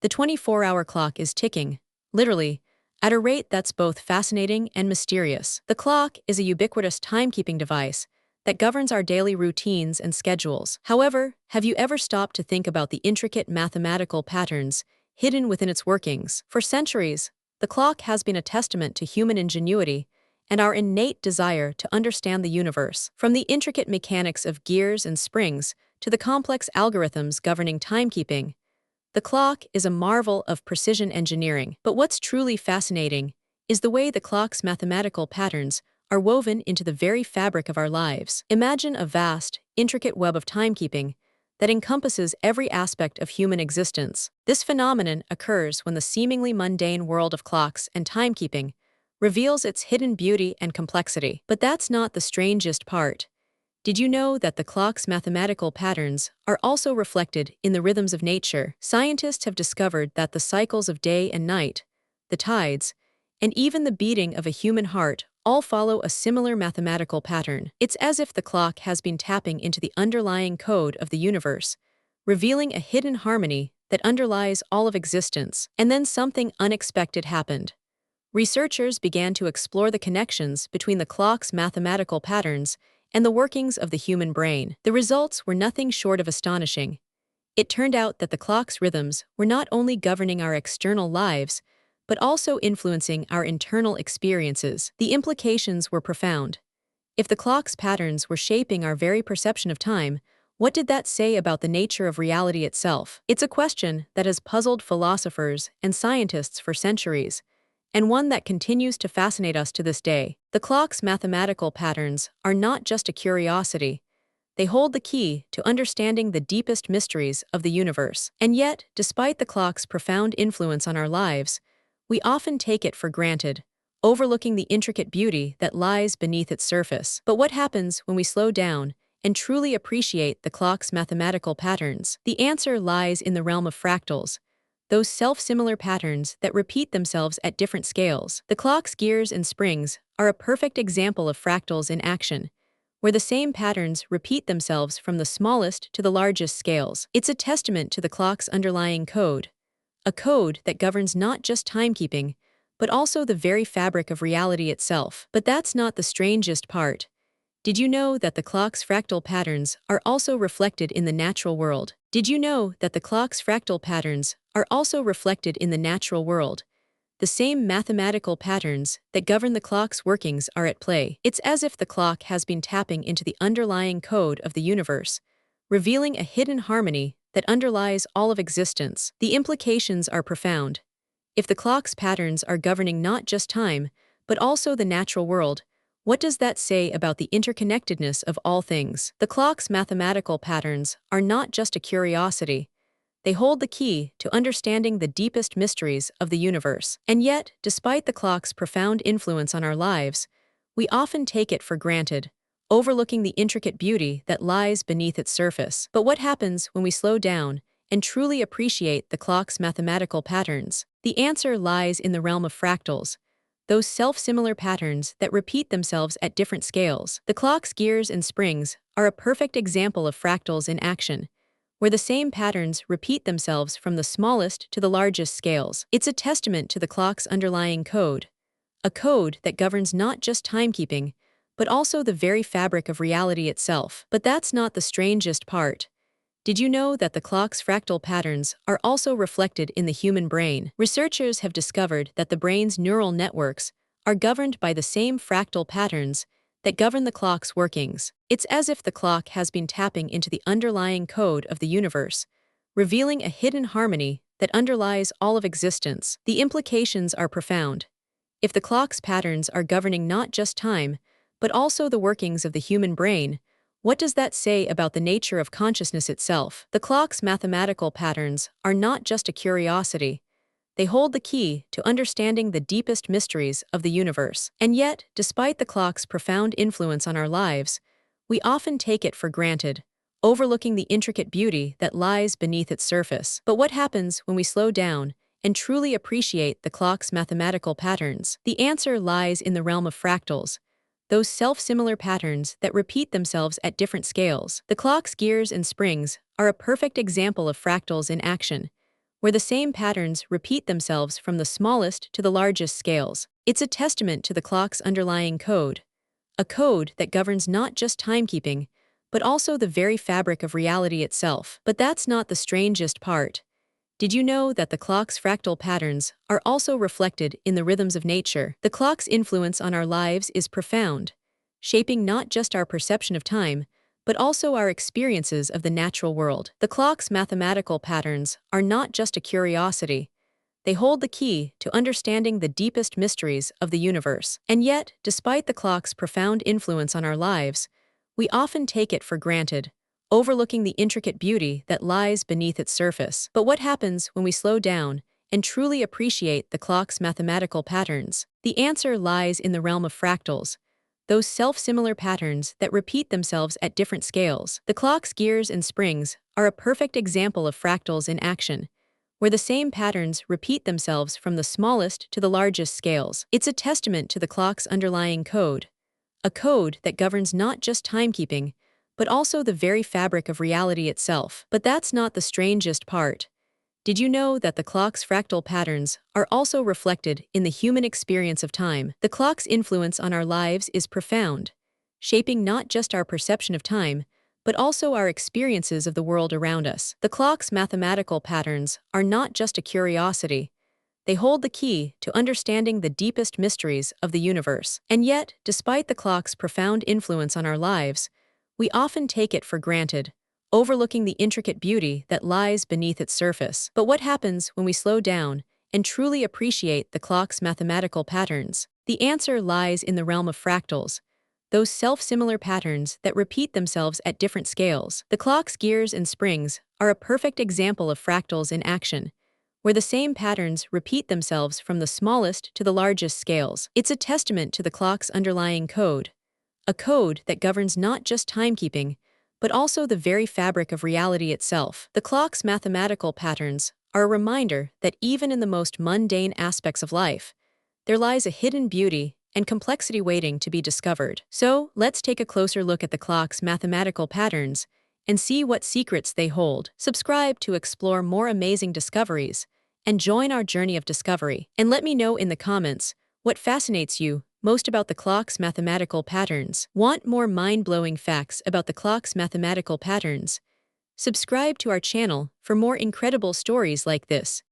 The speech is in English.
The 24-hour clock is ticking, literally, at a rate that's both fascinating and mysterious. The clock is a ubiquitous timekeeping device that governs our daily routines and schedules. However, have you ever stopped to think about the intricate mathematical patterns hidden within its workings? For centuries, the clock has been a testament to human ingenuity and our innate desire to understand the universe. From the intricate mechanics of gears and springs to the complex algorithms governing timekeeping, the clock is a marvel of precision engineering. But what's truly fascinating is the way the clock's mathematical patterns are woven into the very fabric of our lives. Imagine a vast, intricate web of timekeeping that encompasses every aspect of human existence. This phenomenon occurs when the seemingly mundane world of clocks and timekeeping reveals its hidden beauty and complexity. But that's not the strangest part. Did you know that the clock's mathematical patterns are also reflected in the rhythms of nature? Scientists have discovered that the cycles of day and night, the tides, and even the beating of a human heart all follow a similar mathematical pattern. It's as if the clock has been tapping into the underlying code of the universe, revealing a hidden harmony that underlies all of existence. And then something unexpected happened. Researchers began to explore the connections between the clock's mathematical patterns and the workings of the human brain. The results were nothing short of astonishing. It turned out that the clock's rhythms were not only governing our external lives, but also influencing our internal experiences. The implications were profound. If the clock's patterns were shaping our very perception of time, what did that say about the nature of reality itself? It's a question that has puzzled philosophers and scientists for centuries, and one that continues to fascinate us to this day. The clock's mathematical patterns are not just a curiosity. They hold the key to understanding the deepest mysteries of the universe. And yet, despite the clock's profound influence on our lives, we often take it for granted, overlooking the intricate beauty that lies beneath its surface. But what happens when we slow down and truly appreciate the clock's mathematical patterns? The answer lies in the realm of fractals, those self-similar patterns that repeat themselves at different scales. The clock's gears and springs are a perfect example of fractals in action, where the same patterns repeat themselves from the smallest to the largest scales. It's a testament to the clock's underlying code, a code that governs not just timekeeping, but also the very fabric of reality itself. But that's not the strangest part. Did you know that the clock's fractal patterns are also reflected in the natural world? Did you know that the clock's fractal patterns are also reflected in the natural world? The same mathematical patterns that govern the clock's workings are at play. It's as if the clock has been tapping into the underlying code of the universe, revealing a hidden harmony that underlies all of existence. The implications are profound. If the clock's patterns are governing not just time, but also the natural world, what does that say about the interconnectedness of all things? The clock's mathematical patterns are not just a curiosity. They hold the key to understanding the deepest mysteries of the universe. And yet, despite the clock's profound influence on our lives, we often take it for granted, overlooking the intricate beauty that lies beneath its surface. But what happens when we slow down and truly appreciate the clock's mathematical patterns? The answer lies in the realm of fractals, those self-similar patterns that repeat themselves at different scales. The clock's gears and springs are a perfect example of fractals in action, where the same patterns repeat themselves from the smallest to the largest scales. It's a testament to the clock's underlying code, a code that governs not just timekeeping, but also the very fabric of reality itself. But that's not the strangest part. Did you know that the clock's fractal patterns are also reflected in the human brain? Researchers have discovered that the brain's neural networks are governed by the same fractal patterns that govern the clock's workings. It's as if the clock has been tapping into the underlying code of the universe, revealing a hidden harmony that underlies all of existence. The implications are profound. If the clock's patterns are governing not just time, but also the workings of the human brain, what does that say about the nature of consciousness itself? The clock's mathematical patterns are not just a curiosity. They hold the key to understanding the deepest mysteries of the universe. And yet, despite the clock's profound influence on our lives, we often take it for granted, overlooking the intricate beauty that lies beneath its surface. But what happens when we slow down and truly appreciate the clock's mathematical patterns? The answer lies in the realm of fractals, those self-similar patterns that repeat themselves at different scales. The clock's gears and springs are a perfect example of fractals in action, where the same patterns repeat themselves from the smallest to the largest scales. It's a testament to the clock's underlying code, a code that governs not just timekeeping, but also the very fabric of reality itself. But that's not the strangest part. Did you know that the clock's fractal patterns are also reflected in the rhythms of nature? The clock's influence on our lives is profound, shaping not just our perception of time, but also our experiences of the natural world. The clock's mathematical patterns are not just a curiosity. They hold the key to understanding the deepest mysteries of the universe. And yet, despite the clock's profound influence on our lives, we often take it for granted, overlooking the intricate beauty that lies beneath its surface. But what happens when we slow down and truly appreciate the clock's mathematical patterns? The answer lies in the realm of fractals, those self-similar patterns that repeat themselves at different scales. The clock's gears and springs are a perfect example of fractals in action, where the same patterns repeat themselves from the smallest to the largest scales. It's a testament to the clock's underlying code, a code that governs not just timekeeping, but also the very fabric of reality itself. But that's not the strangest part. Did you know that the clock's fractal patterns are also reflected in the human experience of time? The clock's influence on our lives is profound, shaping not just our perception of time, but also our experiences of the world around us. The clock's mathematical patterns are not just a curiosity. They hold the key to understanding the deepest mysteries of the universe. And yet, despite the clock's profound influence on our lives, we often take it for granted, overlooking the intricate beauty that lies beneath its surface. But what happens when we slow down and truly appreciate the clock's mathematical patterns? The answer lies in the realm of fractals, those self-similar patterns that repeat themselves at different scales. The clock's gears and springs are a perfect example of fractals in action, where the same patterns repeat themselves from the smallest to the largest scales. It's a testament to the clock's underlying code, a code that governs not just timekeeping, but also the very fabric of reality itself. The clock's mathematical patterns are a reminder that even in the most mundane aspects of life, there lies a hidden beauty and complexity waiting to be discovered. So, let's take a closer look at the clock's mathematical patterns and see what secrets they hold. Subscribe to explore more amazing discoveries and join our journey of discovery. And let me know in the comments what fascinates you most about the clock's mathematical patterns. Want more mind-blowing facts about the clock's mathematical patterns? Subscribe to our channel for more incredible stories like this.